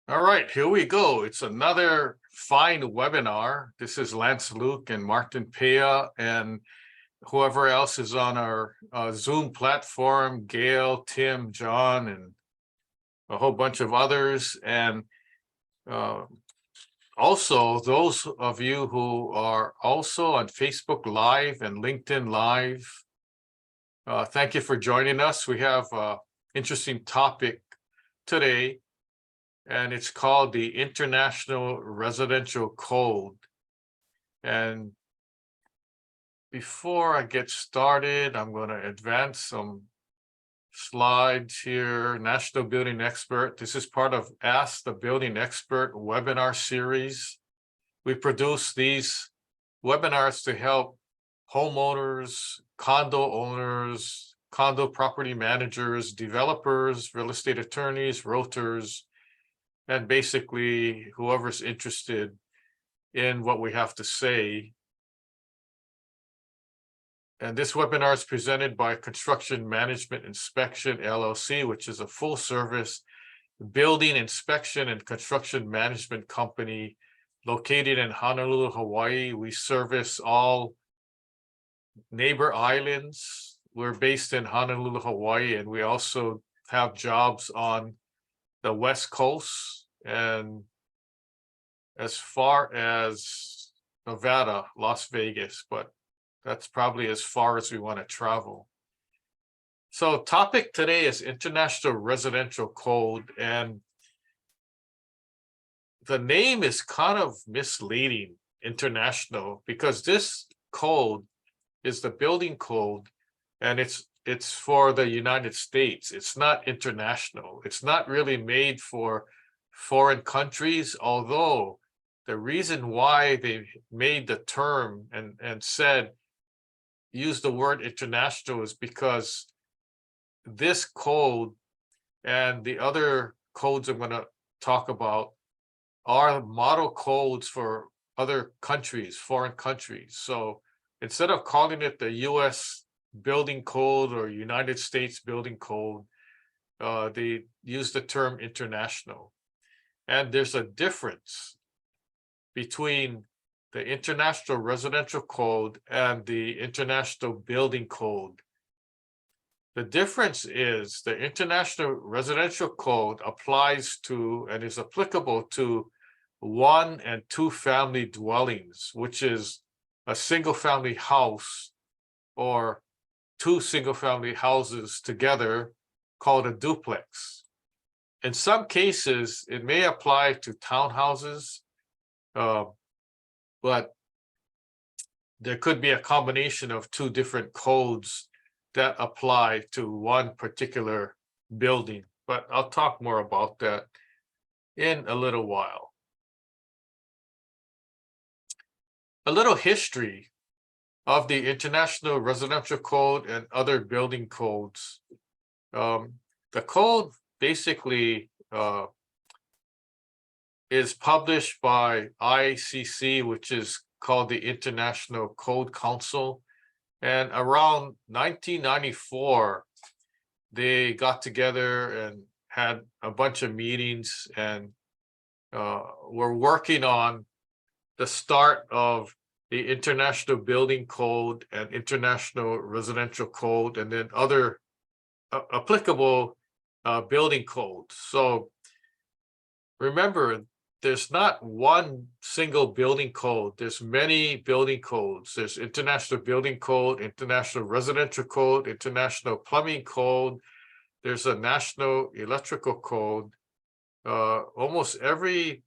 All right, here we go. It's another fine webinar. This is Lance Luke and Martin Pea and whoever else is on our Zoom platform, Gail, Tim, John, and a whole bunch of others. And uh, also those of you who are also on Facebook Live and LinkedIn Live, thank you for joining us. We have an interesting topic today, and it's called the International Residential Code. And before I get started, I'm going to advance some slides here. National Building Expert. This is part of Ask the Building Expert webinar series. We produce these webinars to help homeowners, condo owners, condo property managers, developers, real estate attorneys, realtors, and basically whoever's interested in what we have to say. And this webinar is presented by Construction Management Inspection LLC, which is a full service building inspection and construction management company located in Honolulu, Hawaii. We service all neighbor islands. We're based in Honolulu, Hawaii, and we also have jobs on the West Coast and as far as Nevada, Las Vegas, but that's probably as far as we want to travel. So topic today is International Residential Code, and the name is kind of misleading, international, because this code is the building code and it's for the United States. It's not international. It's not really made for foreign countries, although the reason why they made the term and said use the word international is because this code and the other codes I'm going to talk about are model codes for other countries, foreign countries. So instead of calling it the US Building Code or United States Building Code, they use the term international. And there's a difference between the International Residential Code and the International Building Code. The difference is the International Residential Code applies to and is applicable to 1 and 2 family dwellings, which is a single family house or 2 single family houses together called a duplex. In some cases, it may apply to townhouses, but there could be a combination of 2 different codes that apply to one particular building. But I'll talk more about that in a little while. A little history of the International Residential Code and other building codes. The code basically is published by ICC, which is called the International Code Council. And around 1994, they got together and had a bunch of meetings and were working on the start of the International Building Code and International Residential Code, and then other applicable building codes. So remember, there's not one single building code. There's many building codes. There's International Building Code, International Residential Code, International Plumbing Code. There's a National Electrical Code. Almost every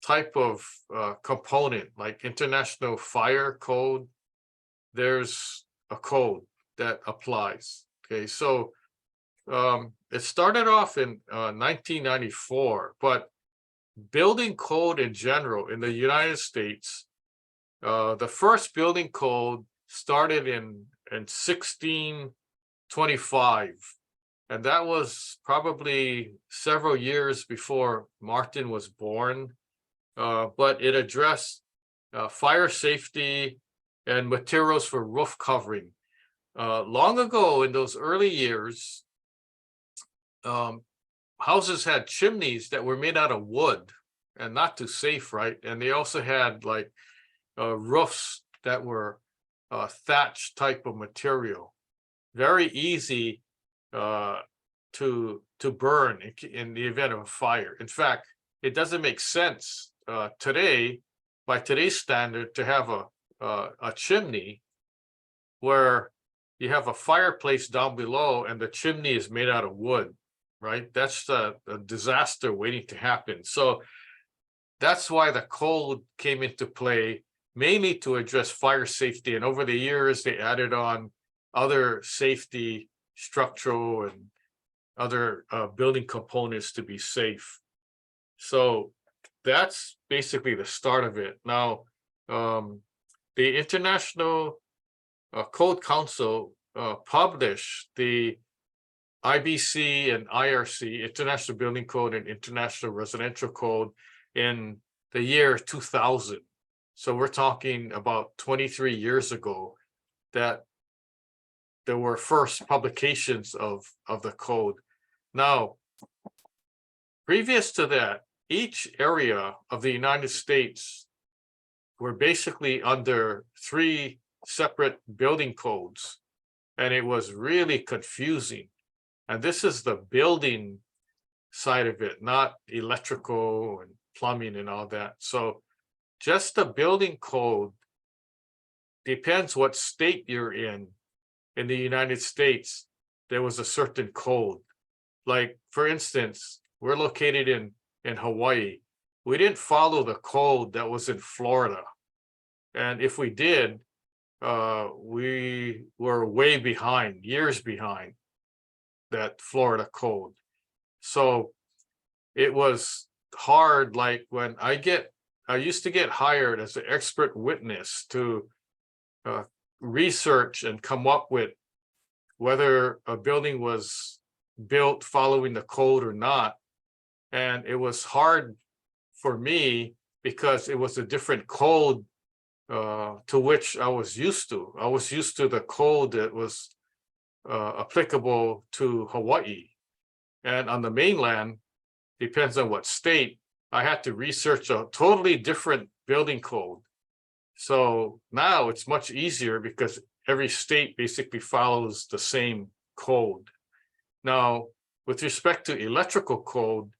type of component, like International Fire Code, there's a code that applies. Okay, so it started off in 1994, but building code in general in the United States, the first building code started in 1625, and that was probably several years before Martin was born. But it addressed fire safety and materials for roof covering. Long ago in those early years, houses had chimneys that were made out of wood and not too safe, right? And they also had like roofs that were thatch type of material, very easy to burn in the event of a fire. In fact, it doesn't make sense today, by today's standard, to have a chimney where you have a fireplace down below and the chimney is made out of wood, right? That's a disaster waiting to happen. So that's why the code came into play, mainly to address fire safety. And over the years, they added on other safety, structural, and other building components to be safe. So that's basically the start of it. Now, the International Code Council published the IBC and IRC, International Building Code and International Residential Code, in the year 2000. So we're talking about 23 years ago that there were first publications of the code. Now, previous to that, each area of the United States were basically under 3 separate building codes, and it was really confusing. And this is the building side of it, not electrical and plumbing and all that. So just the building code depends what state you're in. In the United States, there was a certain code. Like, for instance, we're located in Hawaii. We didn't follow the code that was in Florida. And if we did, we were way behind, years behind that Florida code. So it was hard. Like when I used to get hired as an expert witness to research and come up with whether a building was built following the code or not. And it was hard for me because it was a different code to which I was used to. I was used to the code that was applicable to Hawaii. And on the mainland, depends on what state, I had to research a totally different building code. So now it's much easier because every state basically follows the same code. Now, with respect to electrical code,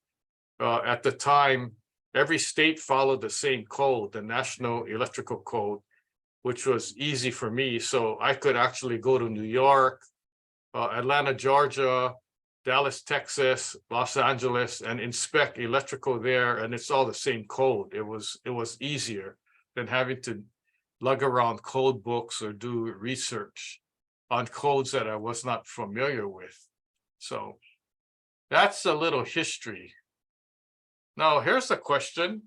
at the time, every state followed the same code, the National Electrical Code, which was easy for me. So I could actually go to New York, Atlanta, Georgia, Dallas, Texas, Los Angeles, and inspect electrical there, and it's all the same code. It was easier than having to lug around code books or do research on codes that I was not familiar with. So that's a little history. Now, here's a question,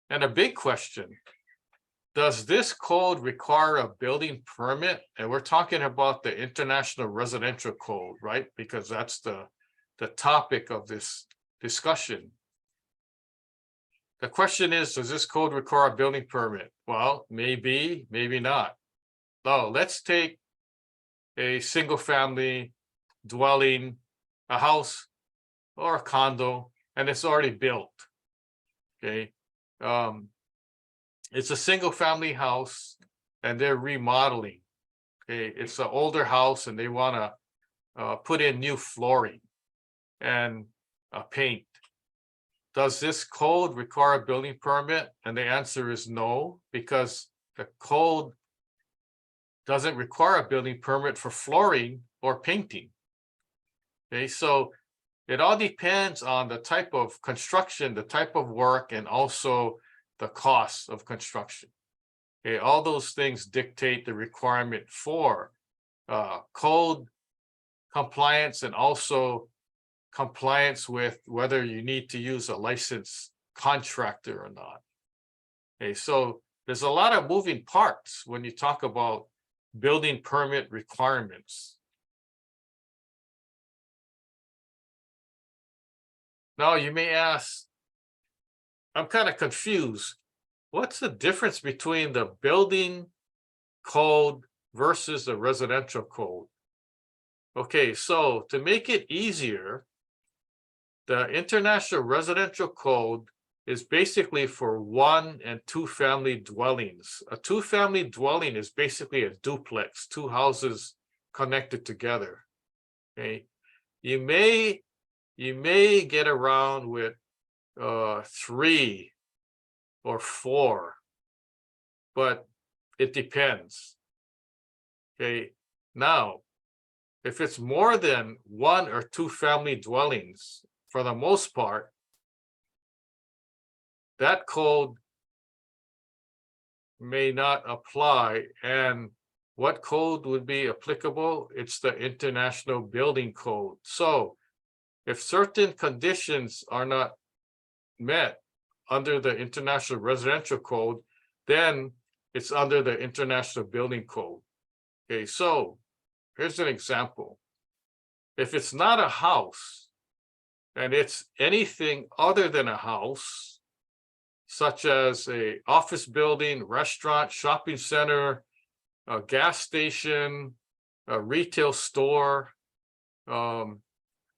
and a big question. Does this code require a building permit? And we're talking about the International Residential Code, right? Because that's the topic of this discussion. The question is, does this code require a building permit? Well, maybe, maybe not. Now, let's take a single family dwelling, a house or a condo, and it's already built, okay? It's a single family house and they're remodeling, okay? It's an older house and they wanna put in new flooring and paint. Does this code require a building permit? And the answer is no, because the code doesn't require a building permit for flooring or painting. Okay, so it all depends on the type of construction, the type of work, and also the cost of construction. Okay, all those things dictate the requirement for code compliance and also compliance with whether you need to use a licensed contractor or not. Okay, so there's a lot of moving parts when you talk about building permit requirements. Now you may ask, I'm kind of confused. What's the difference between the building code versus the residential code? Okay, so to make it easier, The International Residential Code is basically for 1 and 2 family dwellings. A 2-family dwelling is basically a duplex, 2 houses connected together. Okay, you may get around with 3 or 4, but it depends. Okay, now if it's more than 1 or 2 family dwellings, for the most part, that code may not apply. And what code would be applicable? It's the International Building Code. So if certain conditions are not met under the International Residential Code, then it's under the International Building Code. Okay, so here's an example. If it's not a house and it's anything other than a house, such as a office building, restaurant, shopping center, a gas station, a retail store,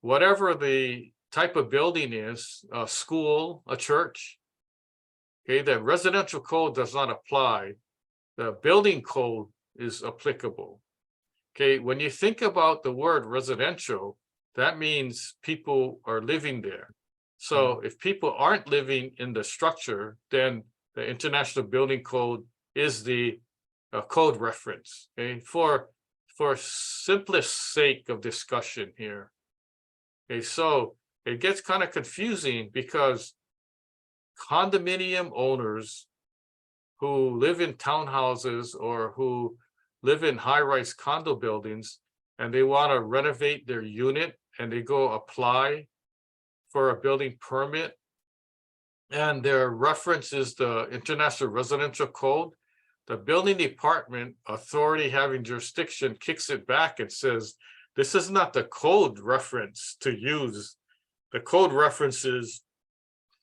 whatever the type of building is, a school, a church, okay, the residential code does not apply. The building code is applicable. Okay, when you think about the word residential, that means people are living there. So if people aren't living in the structure, then the International Building Code is the code reference. Okay, for simplest sake of discussion here. Okay, so it gets kind of confusing because condominium owners who live in townhouses or who live in high-rise condo buildings and they want to renovate their unit and they go apply for a building permit and their reference is the International Residential Code, the building department authority having jurisdiction kicks it back and says, this is not the code reference to use. The code references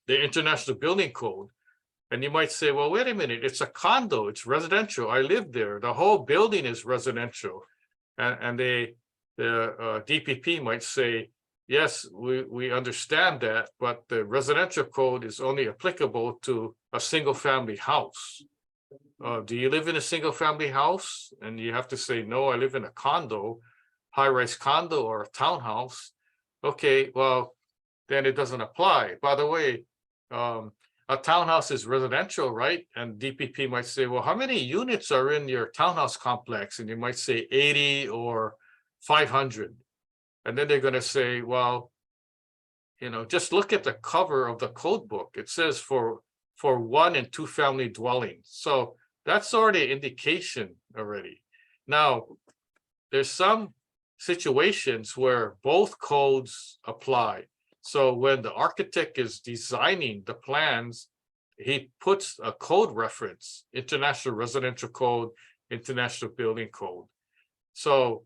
the International Building Code. And you might say, well, wait a minute, it's a condo, it's residential. I live there. The whole building is residential. And the DPP might say, yes, we understand that, but the residential code is only applicable to a single family house. Do you live in a single family house? And you have to say, no, I live in a condo, high-rise condo or a townhouse. Okay, well, then it doesn't apply. By the way, a townhouse is residential, right? And DPP might say, well, how many units are in your townhouse complex? And you might say 80 or 500. And then they're going to say, well, just look at the cover of the code book. It says for 1 and 2 family dwellings. So that's already an indication already. Now, there's some situations where both codes apply. So when the architect is designing the plans, he puts a code reference, International Residential Code, International Building Code. So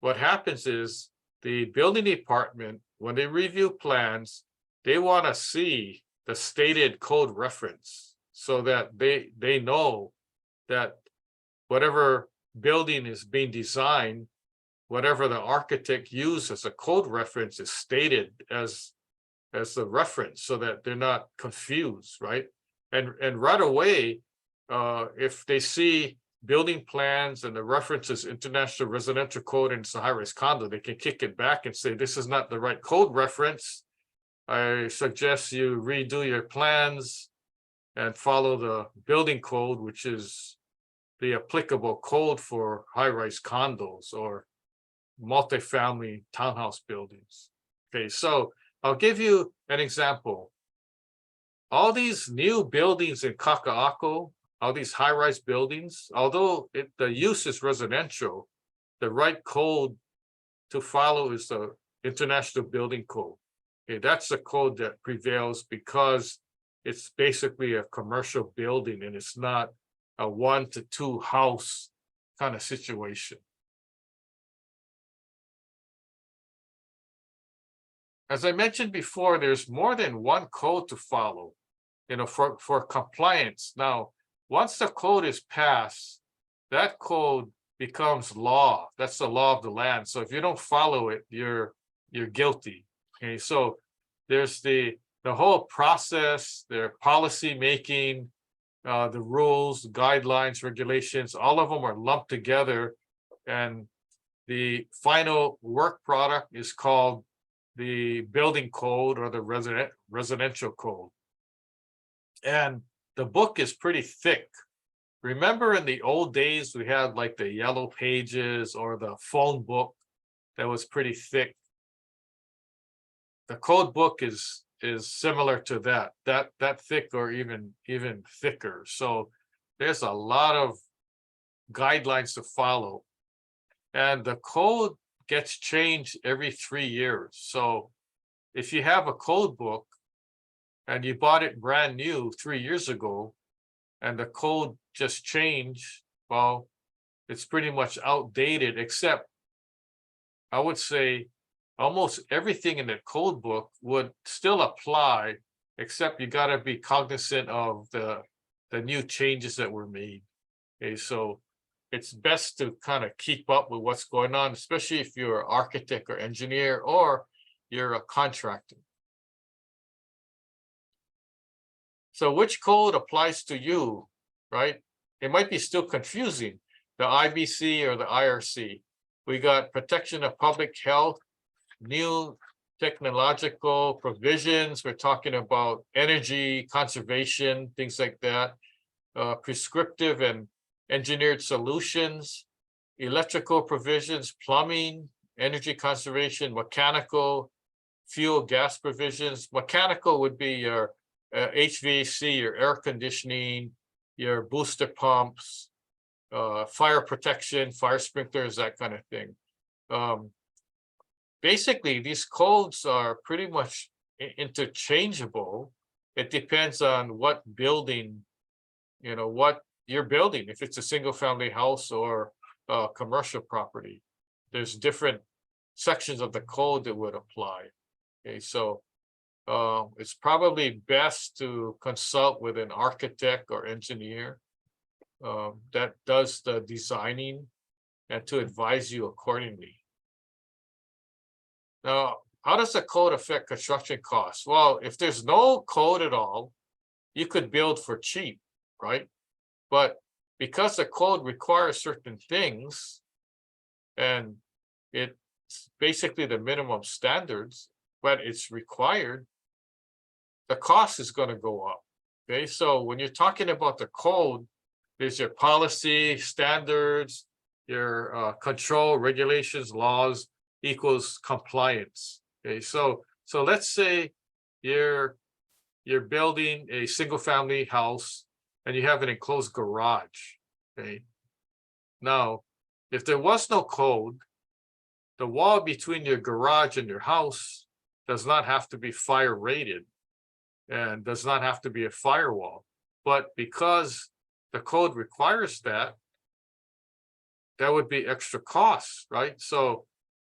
what happens is the building department, when they review plans, they want to see the stated code reference so that they know that whatever building is being designed, whatever the architect used as a code reference is stated as the reference so that they're not confused, right? And right away, if they see building plans and the references International Residential Code and it's a high-rise condo, they can kick it back and say, this is not the right code reference. I suggest you redo your plans and follow the building code, which is the applicable code for high-rise condos or multifamily townhouse buildings. Okay, so I'll give you an example. All these new buildings in Kaka'ako, all these high-rise buildings, although the use is residential, the right code to follow is the International Building Code. Okay, that's the code that prevails because it's basically a commercial building and it's not a 1 to 2 house kind of situation. As I mentioned before, there's more than one code to follow, for compliance. Now, once the code is passed, that code becomes law. That's the law of the land. So if you don't follow it, you're guilty. Okay, so there's the whole process, their policy making, the rules, guidelines, regulations, all of them are lumped together. And the final work product is called the building code or the residential code. And the book is pretty thick. Remember in the old days, we had like the yellow pages or the phone book that was pretty thick. The code book is similar to that thick or even thicker. So there's a lot of guidelines to follow. And the code gets changed every 3 years. So if you have a code book and you bought it brand new 3 years ago, and the code just changed, well, it's pretty much outdated, except I would say almost everything in the code book would still apply, except you got to be cognizant of the new changes that were made. Okay, so it's best to kind of keep up with what's going on, especially if you're an architect or engineer or you're a contractor. So which code applies to you, right? It might be still confusing, the IBC or the IRC. We got protection of public health, new technological provisions. We're talking about energy conservation, things like that, prescriptive and engineered solutions, electrical provisions, plumbing, energy conservation, mechanical, fuel gas provisions. Mechanical would be your HVAC, your air conditioning, your booster pumps, fire protection, fire sprinklers, that kind of thing. Basically, these codes are pretty much interchangeable. It depends on what building, what you're building. If it's a single family house or a commercial property, there's different sections of the code that would apply. Okay, so it's probably best to consult with an architect or engineer that does the designing and to advise you accordingly. Now, how does the code affect construction costs? Well, if there's no code at all, you could build for cheap, right? But because the code requires certain things, and it's basically the minimum standards, but it's required, the cost is going to go up. Okay, so when you're talking about the code, there's your policy, standards, your control, regulations, laws equals compliance. Okay, so let's say you're building a single family house and you have an enclosed garage. Okay, now if there was no code, the wall between your garage and your house does not have to be fire rated and does not have to be a firewall. But because the code requires that would be extra costs, right? So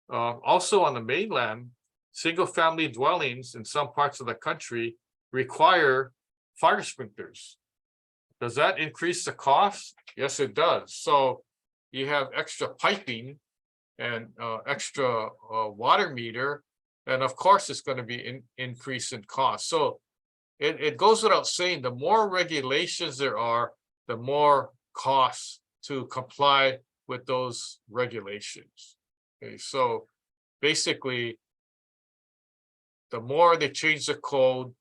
also on the mainland, single family dwellings in some parts of the country require fire sprinklers. Does that increase the cost? Yes, it does. So you have extra piping and extra water meter, and of course it's going to be increase in cost. So it goes without saying, the more regulations there are, the more costs to comply with those regulations. Okay, so basically, the more they change the code,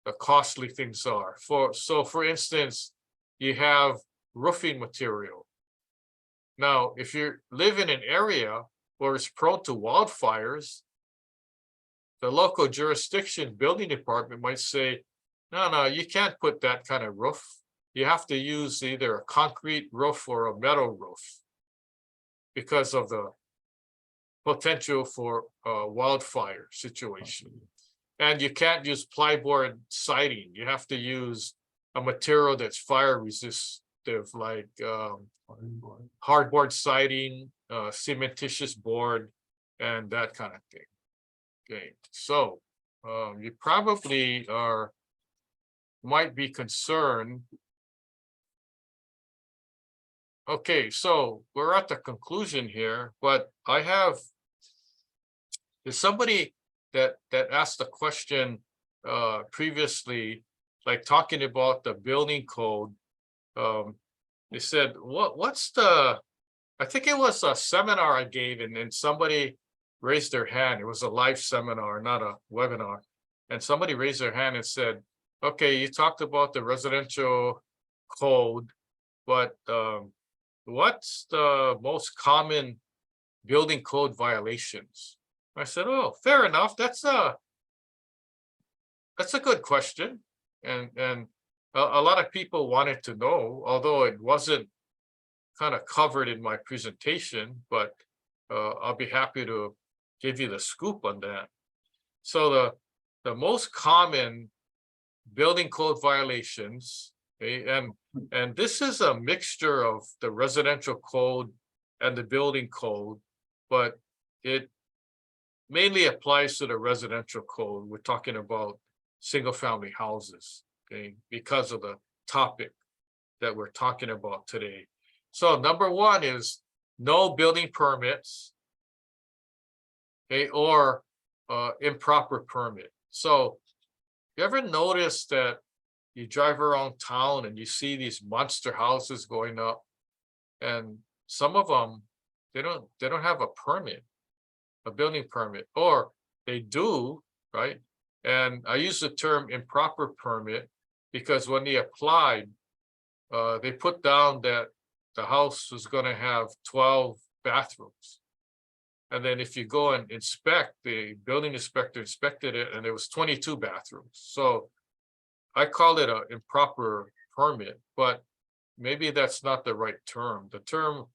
the costly things are. For instance, you have roofing material. Now, if you live in an area where it's prone to wildfires, the local jurisdiction building department might say, no, you can't put that kind of roof. You have to use either a concrete roof or a metal roof because of the potential for a wildfire situation. And you can't use plyboard siding. You have to use a material that's fire resistive, like hardboard siding, cementitious board, and that kind of thing. Okay, so you probably might be concerned. Okay, so we're at the conclusion here, but there's that asked the question previously, like talking about the building code. They said, what's the, I think it was a seminar I gave, and somebody raised their hand. It was a live seminar, not a webinar. And somebody raised their hand and said, okay, you talked about the residential code, but what's the most common building code violations? I said, oh, fair enough. That's a good question. And a lot of people wanted to know, although it wasn't kind of covered in my presentation, but I'll be happy to give you the scoop on that. So the most common building code violations, okay, and this is a mixture of the residential code and the building code, but it mainly applies to the residential code. We're talking about single family houses, okay, because of the topic that we're talking about today. So number one is no building permits, okay, or improper permit. So you ever notice that you drive around town and you see these monster houses going up, and some of them they don't have a permit, a building permit, or they do, right? And I use the term improper permit because when they applied, they put down that the house was going to have 12 bathrooms. And then if you go and inspect, the building inspector inspected it and there was 22 bathrooms. So I call it an improper permit, but maybe that's not the right term. The term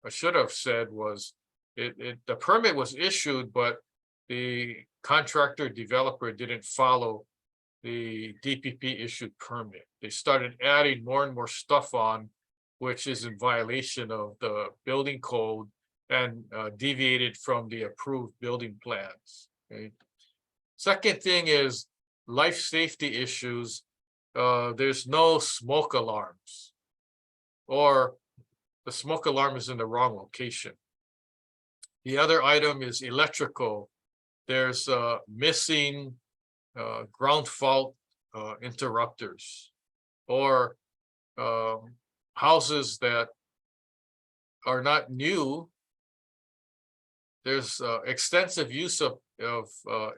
I should have said was the permit was issued, but the contractor developer didn't follow the DPP issued permit. They started adding more and more stuff on, which is in violation of the building code and deviated from the approved building plans. Okay. Second thing is life safety issues. There's no smoke alarms, or the smoke alarm is in the wrong location. The other item is electrical. There's missing ground fault interrupters, or houses that are not new. There's extensive use of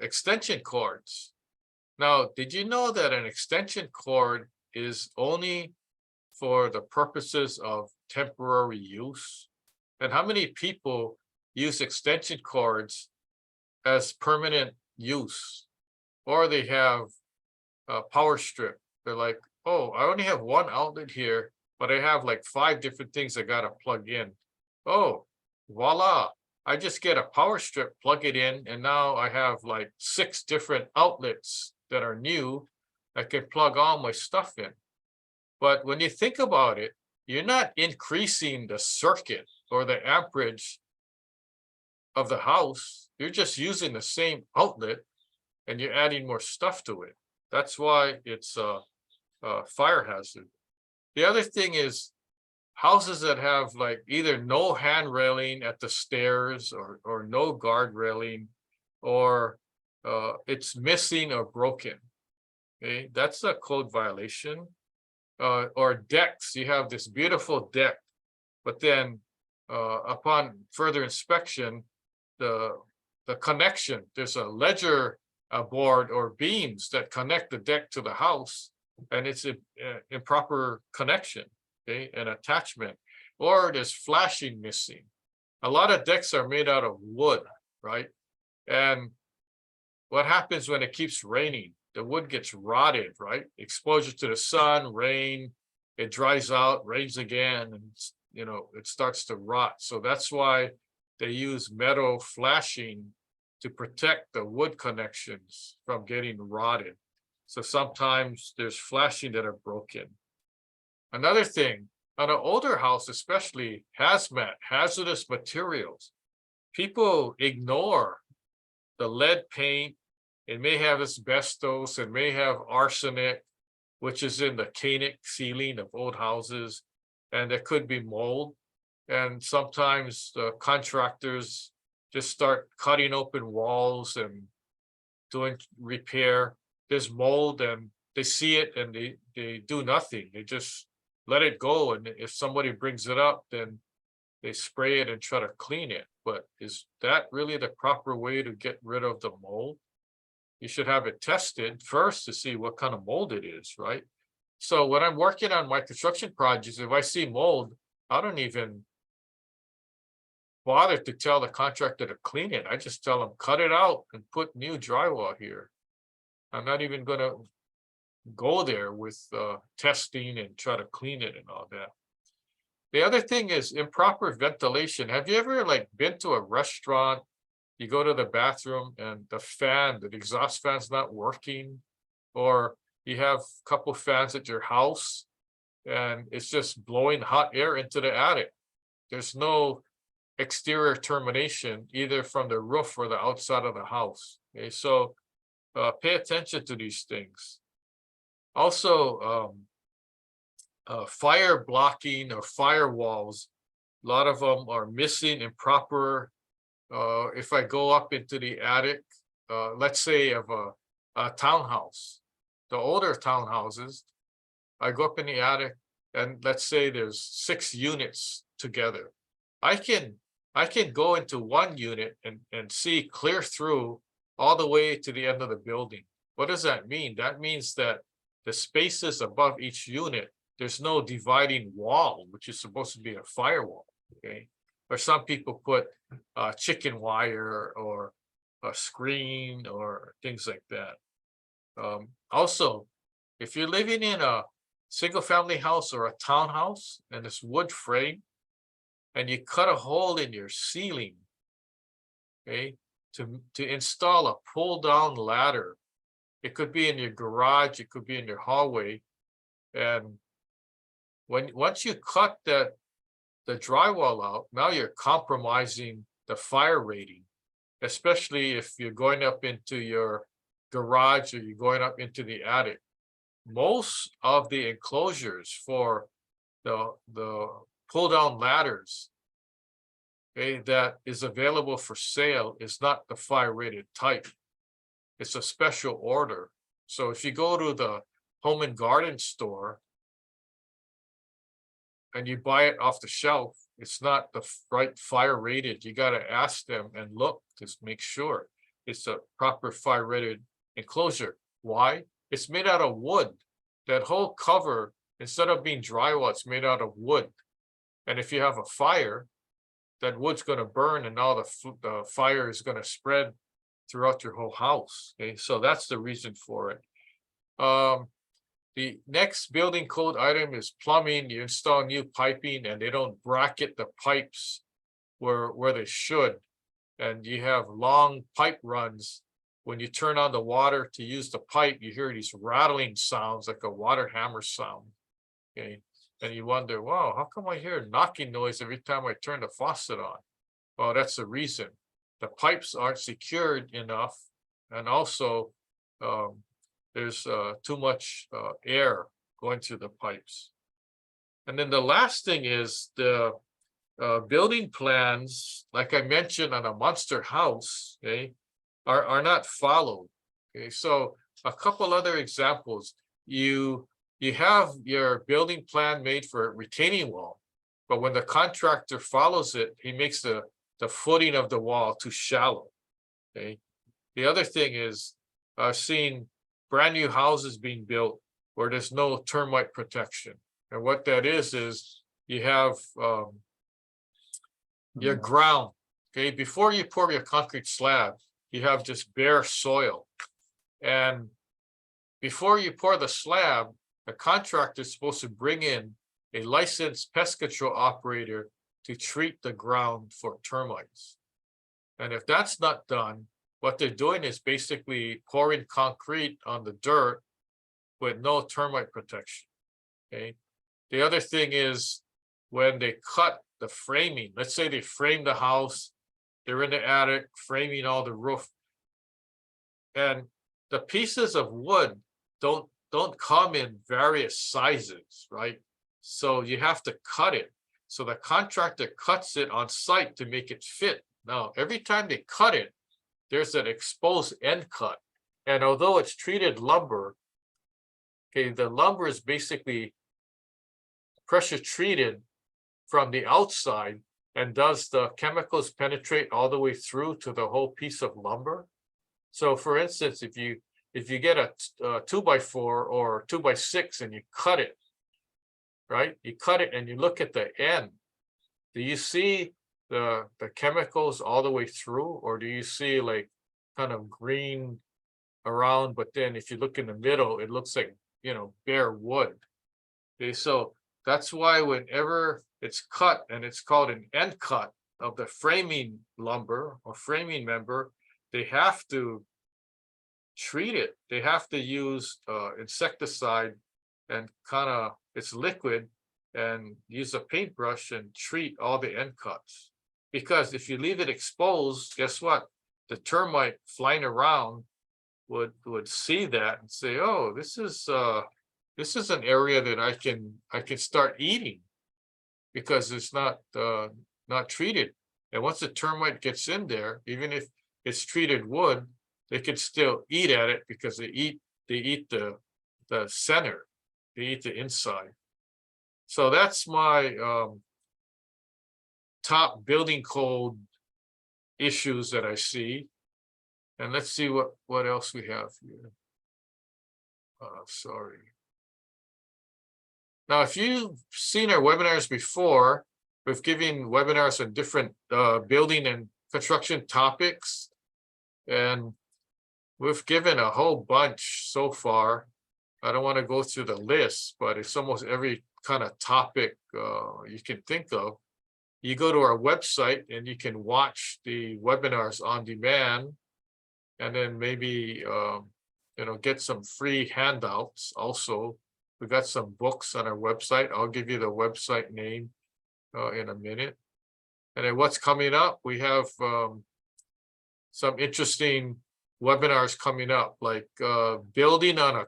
extension cords. Now, did you know that an extension cord is only for the purposes of temporary use? And how many people use extension cords as permanent use? Or they have a power strip. They're like, oh, I only have one outlet here, but I have like 5 different things I gotta plug in. Oh, voila. I just get a power strip, plug it in, and now I have like 6 different outlets that are new. I can plug all my stuff in. But when you think about it, you're not increasing the circuit or the amperage of the house. You're just using the same outlet and you're adding more stuff to it. That's why it's a fire hazard. The other thing is houses that have like either no hand railing at the stairs or no guard railing, or it's missing or broken. Okay, that's a code violation. Or decks, you have this beautiful deck, but then upon further inspection, the connection, there's a ledger board or beams that connect the deck to the house, and it's an improper connection, okay, an attachment, or there's flashing missing. A lot of decks are made out of wood, right? And what happens when it keeps raining? The wood gets rotted, right? Exposure to the sun, rain, it dries out, rains again, and it starts to rot. So that's why they use metal flashing to protect the wood connections from getting rotted. So sometimes there's flashing that are broken. Another thing, on an older house, especially hazmat, hazardous materials, people ignore the lead paint. It may have asbestos, it may have arsenic, which is in the canic ceiling of old houses, and there could be mold. And sometimes the contractors just start cutting open walls and doing repair, there's mold and they see it and they do nothing. They just let it go. And if somebody brings it up, then they spray it and try to clean it. But is that really the proper way to get rid of the mold? You should have it tested first to see what kind of mold it is, right? So when I'm working on my construction projects, if I see mold, I don't even bother to tell the contractor to clean it. I just tell them, cut it out and put new drywall here. I'm not even gonna go there with testing and try to clean it and all that. The other thing is improper ventilation. Have you ever like been to a restaurant? You go to the bathroom and the exhaust fan's not working, or you have a couple fans at your house and it's just blowing hot air into the attic. There's no exterior termination either from the roof or the outside of the house. Okay, so pay attention to these things. Also, fire blocking or firewalls, a lot of them are missing, improper. If I go up into the attic, let's say of a townhouse, the older townhouses, I go up in the attic and let's say there's 6 units together. I can go into one unit and see clear through all the way to the end of the building. What does that mean? That means that the spaces above each unit, there's no dividing wall, which is supposed to be a firewall, okay? Or some people put chicken wire or a screen or things like that. Also, if you're living in a single family house or a townhouse and it's wood frame and you cut a hole in your ceiling, okay, to install a pull down ladder, it could be in your garage, it could be in your hallway. And once you cut the drywall out, now you're compromising the fire rating, especially if you're going up into your garage or you're going up into the attic. Most of the enclosures for the pull down ladders, okay, that is available for sale is not the fire rated type. It's a special order. So if you go to the home and garden store and you buy it off the shelf, it's not the right fire rated. You got to ask them and look to make sure it's a proper fire rated enclosure. Why? It's made out of wood. That whole cover, instead of being drywall, it's made out of wood. And if you have a fire, that wood's going to burn and all the fire is going to spread throughout your whole house. Okay, so that's the reason for it. The next building code item is plumbing. You install new piping and they don't bracket the pipes where they should. And you have long pipe runs. When you turn on the water to use the pipe, you hear these rattling sounds like a water hammer sound. Okay, and you wonder, wow, how come I hear knocking noise every time I turn the faucet on? Well, that's the reason. The pipes aren't secured enough, and also there's too much air going through the pipes. And then the last thing is the building plans, like I mentioned on a monster house, okay, are not followed. Okay, so a couple other examples. You have your building plan made for a retaining wall, but when the contractor follows it, he makes the footing of the wall too shallow. Okay. The other thing is I've seen brand new houses being built where there's no termite protection. And what that is you have your ground. Okay, before you pour your concrete slab, you have just bare soil. And before you pour the slab, the contractor is supposed to bring in a licensed pest control operator to treat the ground for termites. And if that's not done, what they're doing is basically pouring concrete on the dirt with no termite protection. Okay. The other thing is when they cut the framing, let's say they frame the house, they're in the attic framing all the roof, and the pieces of wood don't come in various sizes, right? So you have to cut it. So the contractor cuts it on site to make it fit. Now, every time they cut it, there's an exposed end cut. And although it's treated lumber, okay, the lumber is basically pressure treated from the outside, and does the chemicals penetrate all the way through to the whole piece of lumber? So for instance, if you get a 2x4 or 2x6 and you cut it, right? You cut it and you look at the end. Do you see the chemicals all the way through, or do you see like kind of green around, but then if you look in the middle, it looks like, bare wood. Okay, so that's why whenever it's cut, and it's called an end cut of the framing lumber or framing member, they have to treat it. They have to use insecticide and it's liquid, and use a paintbrush and treat all the end cuts. Because if you leave it exposed, guess what? The termite flying around would see that and say, oh, this is an area that I can start eating, because it's not treated. And once the termite gets in there, even if it's treated wood, they can still eat at it, because they eat the center, they eat the inside. So that's my top building code issues that I see. And let's see what else we have here. Sorry. Now, if you've seen our webinars before, we've given webinars on different building and construction topics, and we've given a whole bunch so far. I don't want to go through the list, but it's almost every kind of topic you can think of. You go to our website and you can watch the webinars on demand, and then maybe get some free handouts also. We've got some books on our website. I'll give you the website name in a minute. And then what's coming up, we have some interesting webinars coming up, like building on a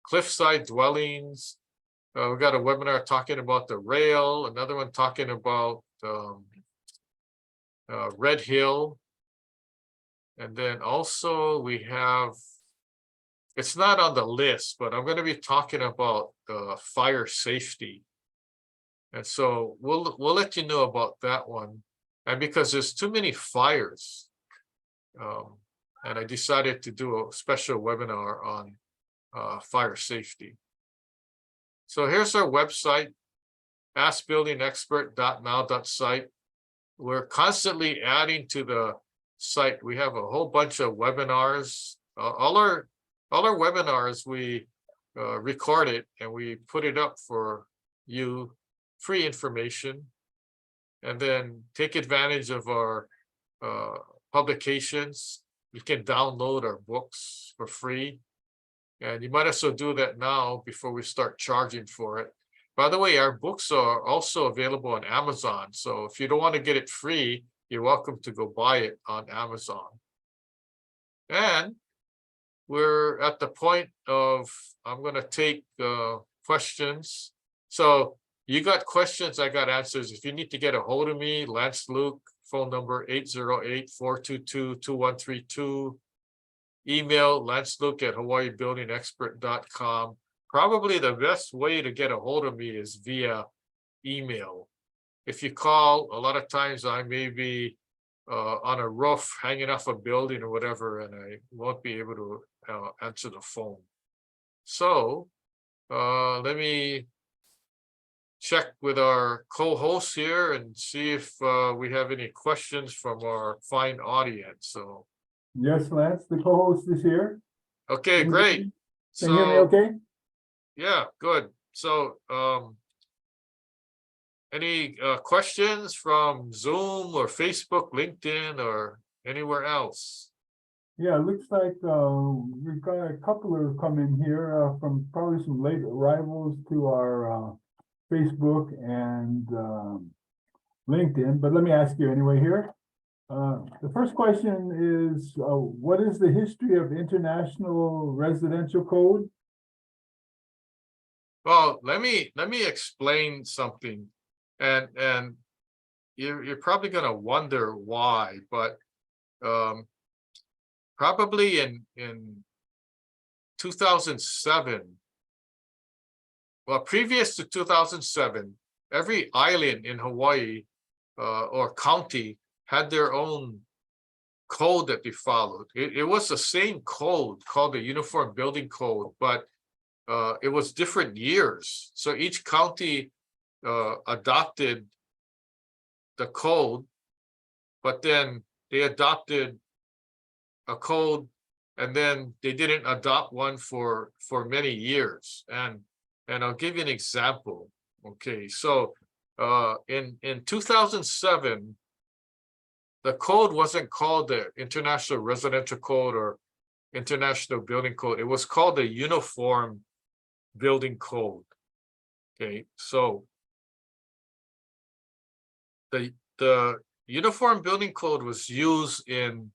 cliffside dwellings. We've got a webinar talking about the rail, another one talking about Red Hill. And then also we have, it's not on the list, but I'm going to be talking about fire safety. And so we'll let you know about that one. And because there's too many fires, and I decided to do a special webinar on fire safety. So here's our website, askbuildingexpert.now.site. We're constantly adding to the site. We have a whole bunch of webinars. All our webinars, we record it and we put it up for you, free information, and then take advantage of our publications. You can download our books for free, and you might also do that now before we start charging for it. By the way, our books are also available on Amazon, so if you don't want to get it free, you're welcome to go buy it on Amazon. And we're at the point of, I'm going to take questions. So you got questions, I got answers. If you need to get a hold of me, Lance Luke, phone number 808-422-2132. Email lanceluke@hawaiibuildingexpert.com. Probably the best way to get a hold of me is via email. If you call, a lot of times I may be on a roof hanging off a building or whatever, and I won't be able to answer the phone. So let me check with our co-host here and see if we have any questions from our fine audience. So yes, Lance, the co-host is here. Okay, great. Can you hear me okay? Yeah, good. So any questions from Zoom or Facebook, LinkedIn, or anywhere else? Yeah, it looks like we've got a couple of come in here from probably some late arrivals to our Facebook and LinkedIn, but let me ask you anyway here. The first question is, what is the history of International Residential Code? Well, let me explain something, and you're probably going to wonder why, but probably in 2007. Well, previous to 2007, every island in Hawaii or county had their own code that they followed. It was the same code called the Uniform Building Code, but it was different years. So each county adopted the code, but then they adopted a code and then they didn't adopt one for many years. And I'll give you an example. Okay, so in 2007, the code wasn't called the International Residential Code or International Building Code. It was called the Uniform Building Code. Okay, so the Uniform Building Code was used in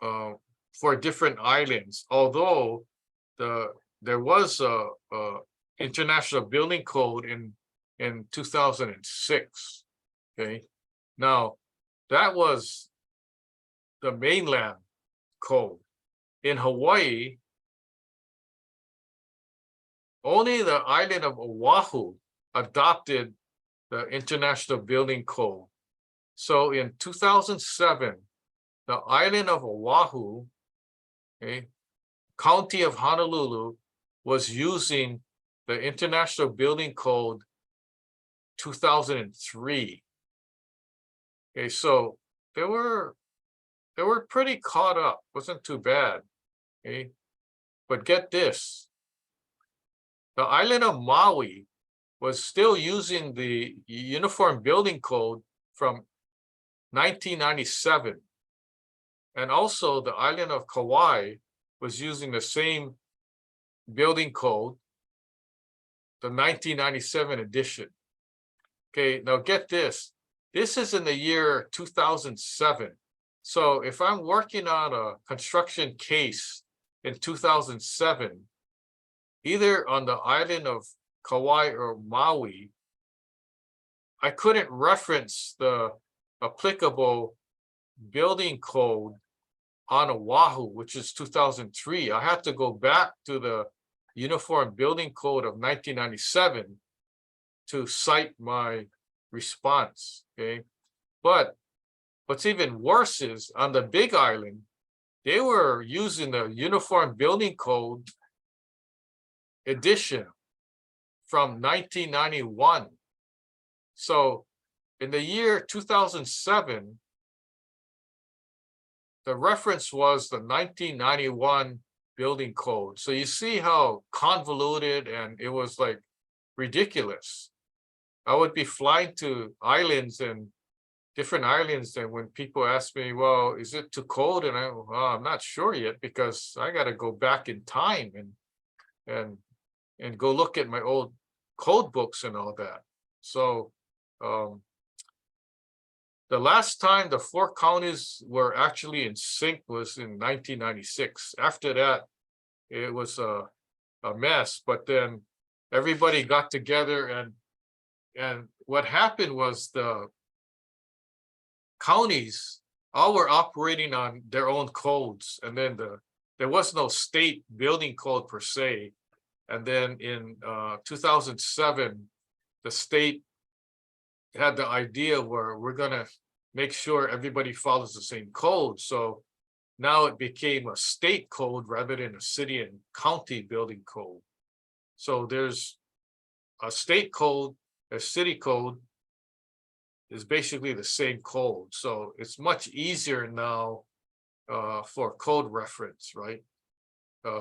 for different islands, although there was a International Building Code in 2006. Okay, now that was the mainland code. In Hawaii, only the island of Oahu adopted the International Building Code. So in 2007, the island of Oahu, okay, county of Honolulu, was using the International Building Code 2003. Okay, so they were pretty caught up. Wasn't too bad. Okay, but get this: the island of Maui was still using the Uniform Building Code from 1997, and also the island of Kauai was using the same building code, the 1997 edition. Okay, now get this. This is in the year 2007. So if I'm working on a construction case in 2007, either on the island of Kauai or Maui, I couldn't reference the applicable building code on Oahu, which is 2003. I had to go back to the Uniform Building Code of 1997 to cite my response. Okay, but what's even worse is on the Big Island, they were using the Uniform Building Code edition from 1991. So in the year 2007, the reference was the 1991 building code. So you see how convoluted, and it was like ridiculous. I would be flying to islands and different islands, and when people ask me, well, is it too cold? And I'm not sure yet, because I got to go back in time and go look at my old code books and all that. So the last time the 4 counties were actually in sync was in 1996. After that, it was a mess. But then everybody got together, and what happened was the counties all were operating on their own codes, and then there was no state building code per se. And then in 2007, the state had the idea where we're gonna make sure everybody follows the same code. So now it became a state code rather than a city and county building code. So there's a state code, a city code is basically the same code. So it's much easier now for code reference, right?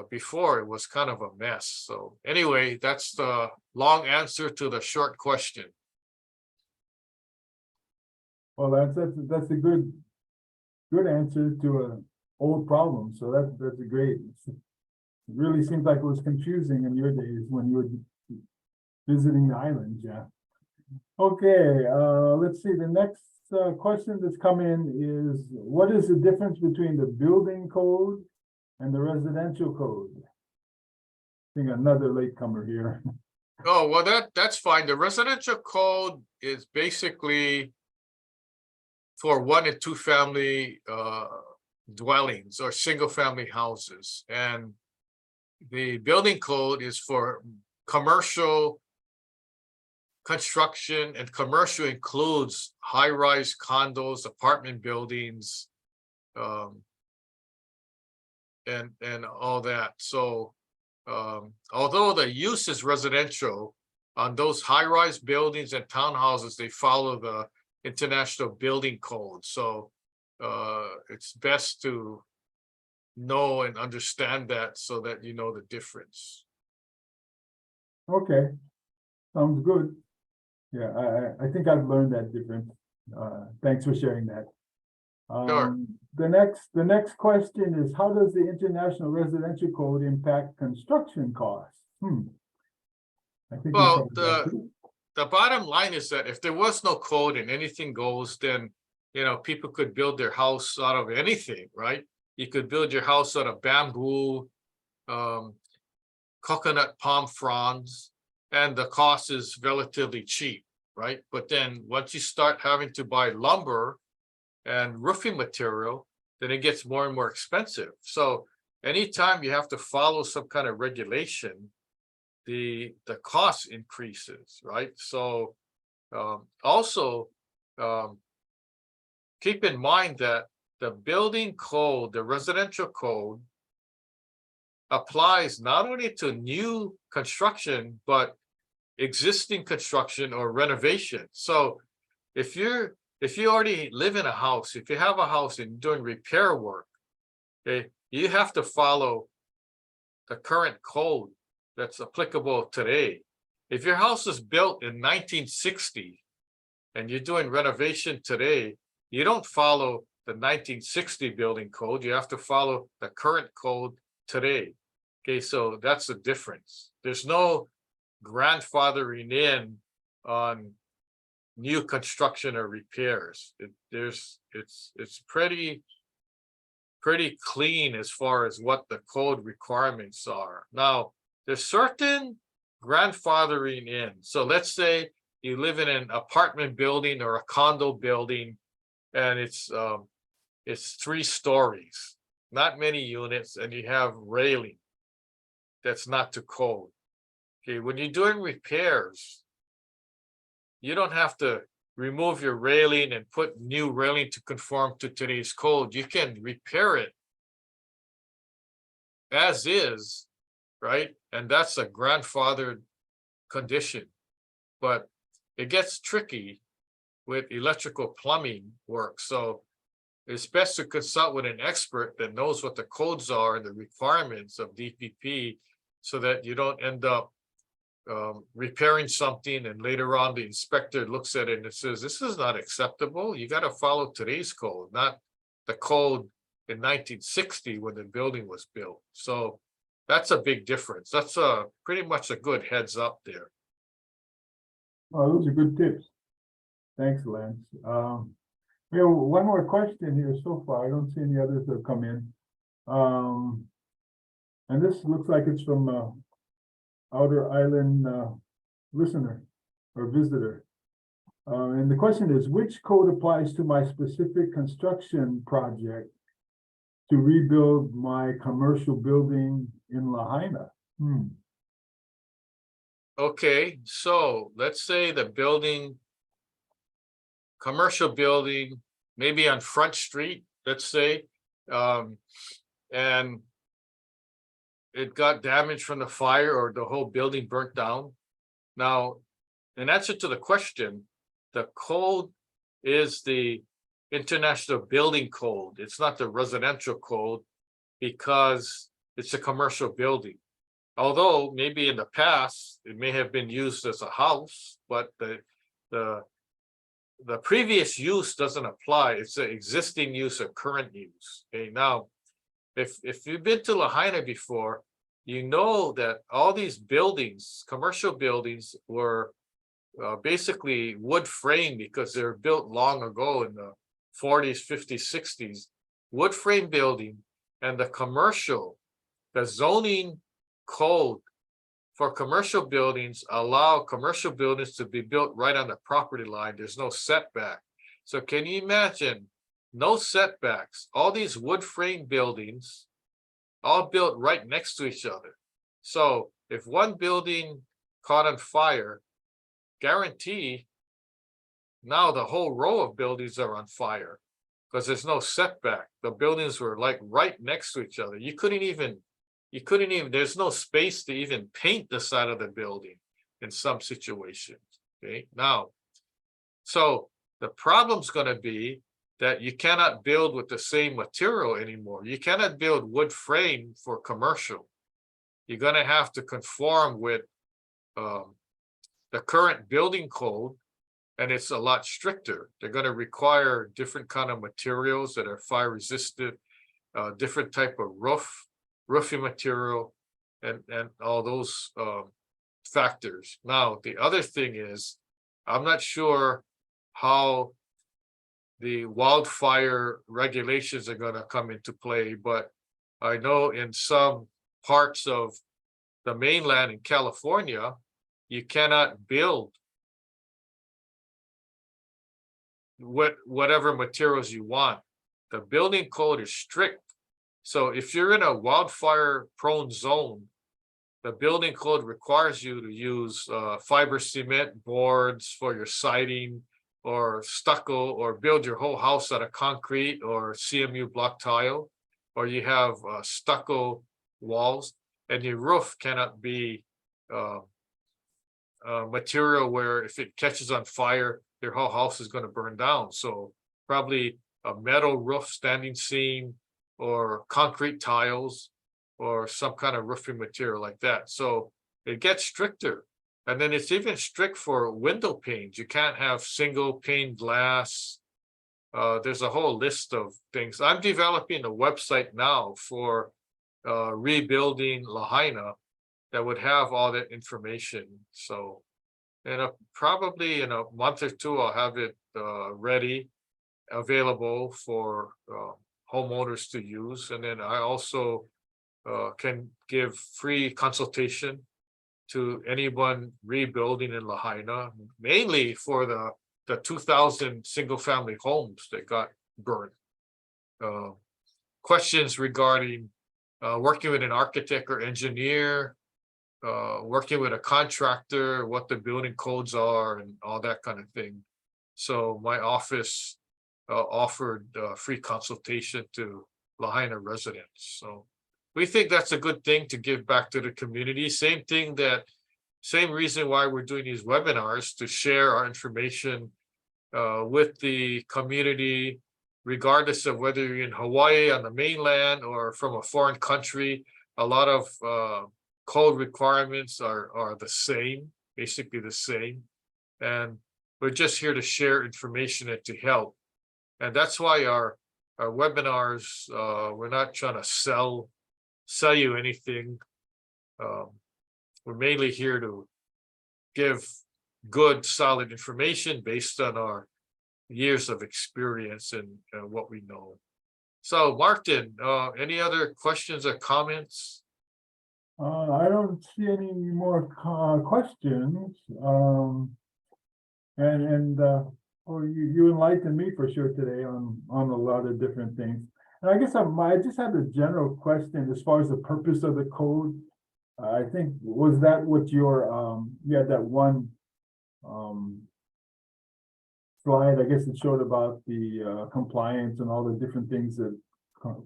Before it was kind of a mess. So anyway, that's the long answer to the short question. Well, that's a good answer to an old problem. So that's a great. It really seems like it was confusing in your days when you were visiting the islands. Yeah. Okay. Let's see. The next question that's come in is, what is the difference between the building code and the residential code? I think another latecomer here. Oh, well, that's fine. The residential code is basically for 1 and 2 family dwellings or single-family houses, and the building code is for commercial construction, and commercial includes high-rise condos, apartment buildings, and all that. So although the use is residential, on those high-rise buildings and townhouses, they follow the International Building Code. So it's best to know and understand that so that you know the difference. Okay, sounds good. Yeah, I think I've learned that difference. Thanks for sharing that. Sure. The next question is, how does the International Residential Code impact construction costs? I think we Well, covered that too. the bottom line is that if there was no code and anything goes, then, you know, people could build their house out of anything, right? You could build your house out of bamboo, coconut palm fronds, and the cost is relatively cheap, right? But then once you start having to buy lumber and roofing material, then it gets more and more expensive. So anytime you have to follow some kind of regulation, the cost increases, right? So also keep in mind that the building code, the residential code, applies not only to new construction, but existing construction or renovation. So if you already live in a house, if you have a house and doing repair work, okay, you have to follow the current code that's applicable today. If your house is built in 1960 and you're doing renovation today, you don't follow the 1960 building code. You have to follow the current code today. Okay, so that's the difference. There's no grandfathering in on new construction or repairs. It's pretty clean as far as what the code requirements are. Now, there's certain grandfathering in. So let's say you live in an apartment building or a condo building, and it's 3 stories, not many units, and you have railing. That's not to code. Okay, when you're doing repairs, you don't have to remove your railing and put new railing to conform to today's code. You can repair it as is, right? And that's a grandfathered condition. But it gets tricky with electrical plumbing work. So it's best to consult with an expert that knows what the codes are and the requirements of DPP, so that you don't end up repairing something and later on the inspector looks at it and it says, this is not acceptable. You got to follow today's code, not the code in 1960 when the building was built. So that's a big difference. That's pretty much a good heads up there. Oh, those are good tips. Thanks, Lance. We have one more question here so far. I don't see any others that have come in. And this looks like it's from Outer Island listener or visitor. And the question is, which code applies to my specific construction project to rebuild my commercial building in Lahaina? Okay, so let's say the building, commercial building, maybe on Front Street, let's say, and it got damaged from the fire or the whole building burnt down. Now, in answer to the question, the code is the International Building Code. It's not the residential code because it's a commercial building. Although maybe in the past, it may have been used as a house, but the previous use doesn't apply. It's an existing use or current use. Okay, now, if you've been to Lahaina before, you know that all these buildings, commercial buildings, were basically wood frame because they were built long ago in the 40s, 50s, 60s. Wood frame building, and the zoning code for commercial buildings allow commercial buildings to be built right on the property line. There's no setback. So can you imagine no setbacks. All these wood frame buildings, all built right next to each other. So if one building caught on fire, guarantee now the whole row of buildings are on fire because there's no setback. The buildings were like right next to each other. You couldn't even, there's no space to even paint the side of the building in some situations. Okay, now, so the problem's going to be that you cannot build with the same material anymore. You cannot build wood frame for commercial. You're going to have to conform with the current building code, and it's a lot stricter. They're going to require different kind of materials that are fire resistant, different type of roofing material, and all those factors. Now, the other thing is, I'm not sure how the wildfire regulations are going to come into play, but I know in some parts of the mainland in California, you cannot build whatever materials you want. The building code is strict. So if you're in a wildfire prone zone, the building code requires you to use fiber cement boards for your siding, or stucco, or build your whole house out of concrete or CMU block tile, or you have stucco walls, and your roof cannot be material where if it catches on fire, your whole house is going to burn down. So probably a metal roof standing seam or concrete tiles or some kind of roofing material like that. So it gets stricter. And then it's even strict for window panes. You can't have single pane glass. There's a whole list of things. I'm developing a website now for rebuilding Lahaina that would have all that information. So, and probably in a month or two, I'll have it ready, available for homeowners to use. And then I also can give free consultation to anyone rebuilding in Lahaina, mainly for the 2,000 single-family homes that got burned. Questions regarding working with an architect or engineer, working with a contractor, what the building codes are, and all that kind of thing. So my office offered free consultation to Lahaina residents. So we think that's a good thing to give back to the community. Same reason why we're doing these webinars, to share our information with the community, regardless of whether you're in Hawaii on the mainland or from a foreign country. A lot of code requirements are the same, basically the same. And we're just here to share information and to help. And that's why our webinars, we're not trying to sell you anything. We're mainly here to give good, solid information based on our years of experience and what we know. So, Martin, any other questions or comments? I don't see any more questions. You enlightened me for sure today on a lot of different things. And I guess I just had a general question as far as the purpose of the code. I think, was that what your you had that one slide, I guess it showed about the compliance and all the different things that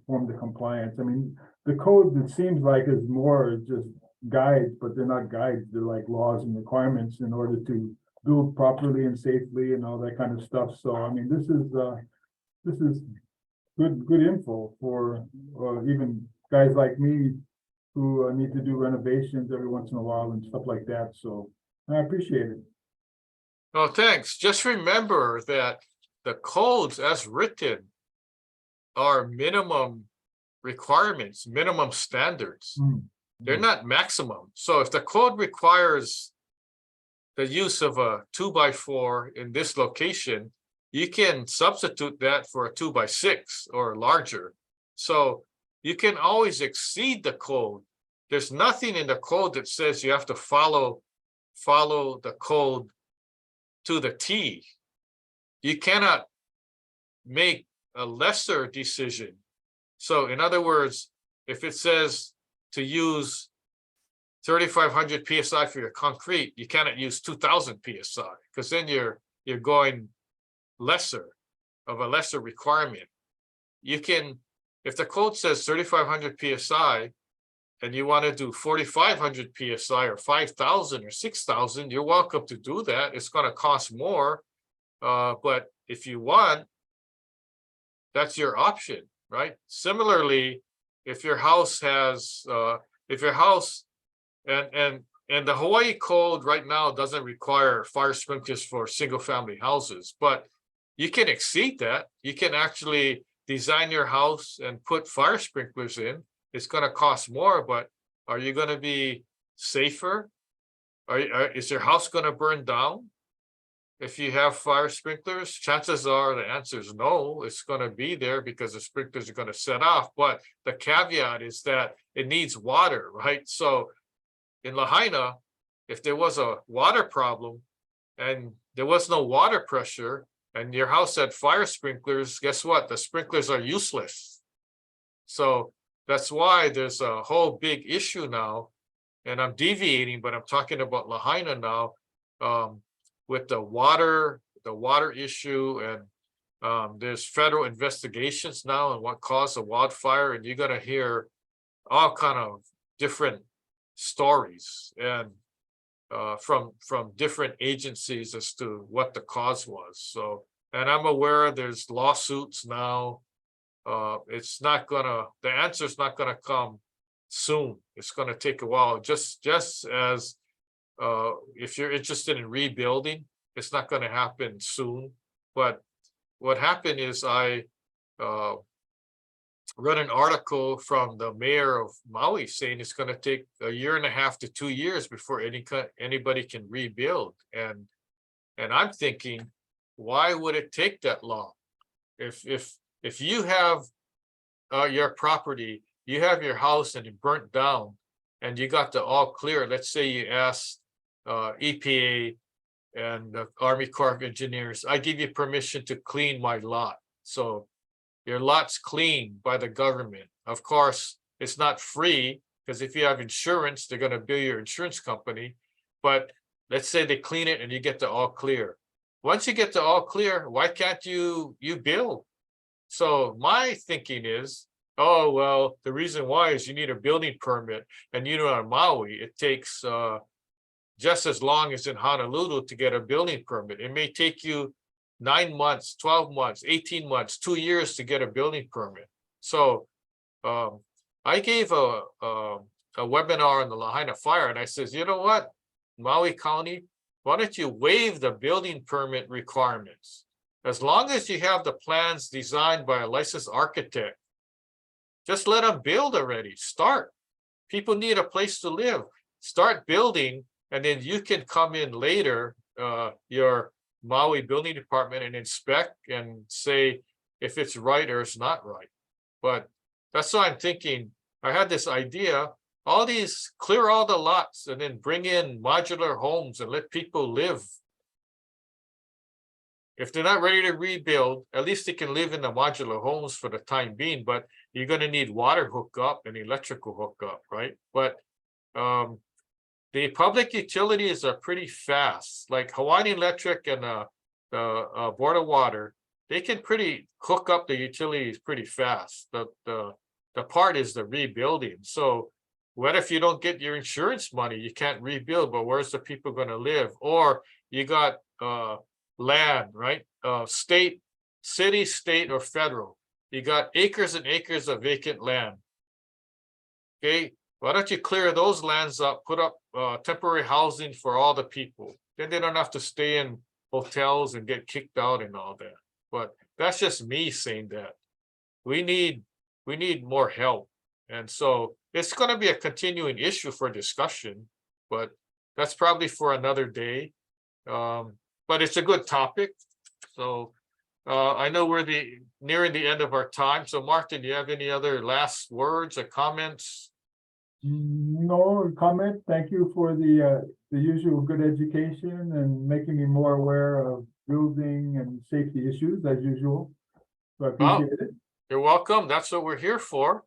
form the compliance. I mean, the code, it seems like, is more just guides, but they're not guides. They're like laws and requirements in order to build properly and safely and all that kind of stuff. So I mean, this is good info for even guys like me who need to do renovations every once in a while and stuff like that. So I appreciate it. Oh, thanks. Just remember that the codes as written are minimum requirements, minimum standards. They're not maximum. So if the code requires the use of a 2x4 in this location, you can substitute that for a 2x6 or larger. So you can always exceed the code. There's nothing in the code that says you have to follow the code to the T. You cannot make a lesser decision. So in other words, if it says to use 3,500 PSI for your concrete, you cannot use 2,000 PSI, because then you're going lesser of a lesser requirement. You can, if the code says 3,500 PSI and you want to do 4,500 PSI or 5,000 or 6,000, you're welcome to do that. It's going to cost more. But if you want, that's your option, right? Similarly, if your house has, if your house and the Hawaii code right now doesn't require fire sprinklers for single family houses, but you can exceed that. You can actually design your house and put fire sprinklers in. It's going to cost more, but are you going to be safer? Is your house going to burn down if you have fire sprinklers? Chances are the answer is no. It's going to be there because the sprinklers are going to set off. But the caveat is that it needs water, right? So in Lahaina, if there was a water problem and there was no water pressure and your house had fire sprinklers, guess what? The sprinklers are useless. So that's why there's a whole big issue now, and I'm deviating, but I'm talking about Lahaina now, with the water issue, and there's federal investigations now on what caused a wildfire, and you're gonna hear all kind of different stories and from different agencies as to what the cause was. So, and I'm aware there's lawsuits now. It's not gonna, the answer is not gonna come soon. It's gonna take a while. Just as if you're interested in rebuilding, it's not gonna happen soon. But what happened is I read an article from the mayor of Maui saying it's gonna take 1.5 to 2 years before anybody can rebuild. And I'm thinking, why would it take that long? If you have your property, you have your house and it burnt down and you got the all clear, let's say you asked EPA and the Army Corps of Engineers, I give you permission to clean my lot. So your lot's cleaned by the government. Of course, it's not free, because if you have insurance, they're going to bill your insurance company. But let's say they clean it and you get the all clear. Once you get the all clear, why can't you build? So my thinking is, oh, well, the reason why is you need a building permit. And on Maui, it takes just as long as in Honolulu to get a building permit. It may take you 9 months, 12 months, 18 months, 2 years to get a building permit. So I gave a webinar on the Lahaina fire, and I says, you know what, Maui County, why don't you waive the building permit requirements? As long as you have the plans designed by a licensed architect, just let them build already. Start. People need a place to live. Start building, and then you can come in later, your Maui building department, and inspect and say if it's right or it's not right. But that's why I'm thinking, I had this idea, clear all the lots and then bring in modular homes and let people live. If they're not ready to rebuild, at least they can live in the modular homes for the time being, but you're going to need water hookup and electrical hookup, right? But the public utilities are pretty fast, like Hawaiian Electric and the Board of Water. They can hook up the utilities pretty fast. The part is the rebuilding. So what if you don't get your insurance money? You can't rebuild, but where's the people going to live? Or you got land, right? City, state, or federal. You got acres and acres of vacant land. Okay, why don't you clear those lands up, put up temporary housing for all the people? Then they don't have to stay in hotels and get kicked out and all that. But that's just me saying that. We need more help. And so it's going to be a continuing issue for discussion, but that's probably for another day. But it's a good topic. So I know we're nearing the end of our time. So Martin, do you have any other last words or comments? No comment. Thank you for the usual good education and making me more aware of building and safety issues as usual. So I appreciate it. You're welcome. That's what we're here for.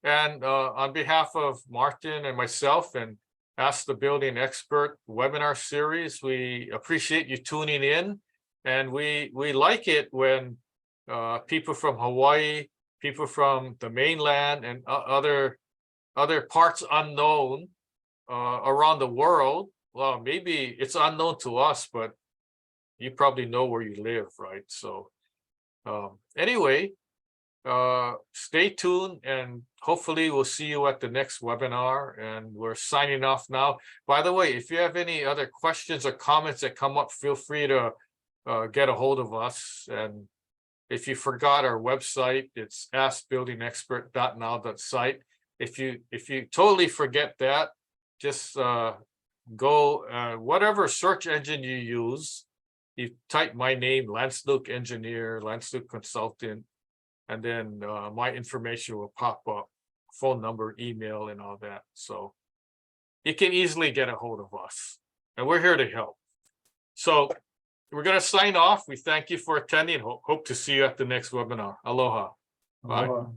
And on behalf of Martin and myself and Ask the Building Expert webinar series, we appreciate you tuning in. And we like it when people from Hawaii, people from the mainland and other parts unknown around the world. Well, maybe it's unknown to us, but you probably know where you live, right? So anyway, stay tuned and hopefully we'll see you at the next webinar, and we're signing off now. By the way, if you have any other questions or comments that come up, feel free to get a hold of us. And if you forgot our website, it's askbuildingexpert.now.site. If you totally forget that, just go whatever search engine you use, you type my name, Lance Luke Engineer, Lance Luke Consultant, and then my information will pop up, phone number, email, and all that. So you can easily get a hold of us, and we're here to help. So we're going to sign off. We thank you for attending. Hope to see you at the next webinar. Aloha. Bye. Aloha.